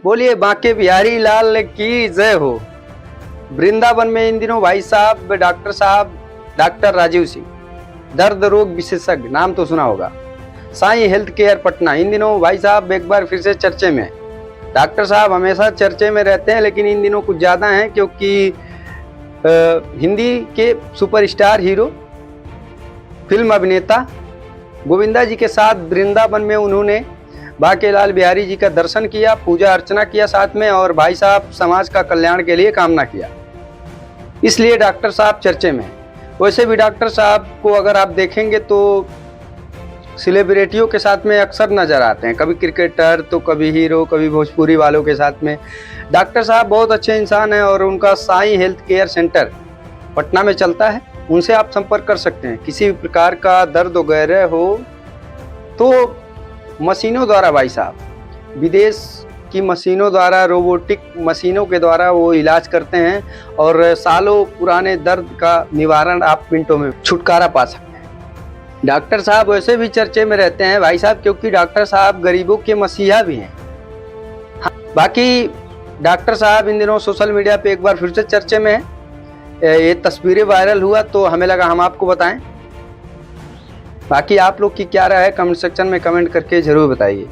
बोलिए बांके बिहारी लाल की जय हो। वृंदावन में इन दिनों भाई साहब डॉक्टर राजीव सिंह, दर्द रोग विशेषज्ञ, नाम तो सुना होगा। साईं हेल्थ केयर पटना इन दिनों भाई साहब एक बार फिर से चर्चे में। डॉक्टर साहब हमेशा चर्चे में रहते हैं, लेकिन इन दिनों कुछ ज़्यादा हैं, क्योंकि हिंदी के सुपरस्टार हीरो, फिल्म अभिनेता गोविंदा जी के साथ वृंदावन में उन्होंने बांके लाल बिहारी जी का दर्शन किया, पूजा अर्चना किया साथ में, और भाई साहब समाज का कल्याण के लिए कामना किया। इसलिए डॉक्टर साहब चर्चे में। वैसे भी डॉक्टर साहब को अगर आप देखेंगे तो सेलिब्रिटियों के साथ में अक्सर नजर आते हैं, कभी क्रिकेटर तो कभी हीरो, कभी भोजपुरी वालों के साथ में। डॉक्टर साहब बहुत अच्छे इंसान हैं और उनका Sai health care centre Patna में चलता है। उनसे आप संपर्क कर सकते हैं। किसी भी प्रकार का दर्द वगैरह हो तो मशीनों द्वारा, भाई साहब विदेश की मशीनों द्वारा, रोबोटिक मशीनों के द्वारा वो इलाज करते हैं और सालों पुराने दर्द का निवारण आप मिनटों में छुटकारा पा सकते हैं। डॉक्टर साहब वैसे भी चर्चे में रहते हैं भाई साहब, क्योंकि डॉक्टर साहब गरीबों के मसीहा भी हैं। बाकी डॉक्टर साहब इन दिनों सोशल मीडिया पे एक बार फिर से चर्चे में हैं। ये तस्वीरें वायरल हुआ तो हमें लगा हम आपको बताएं। बाकी आप लोग की क्या राय है कमेंट सेक्शन में कमेंट करके जरूर बताइए।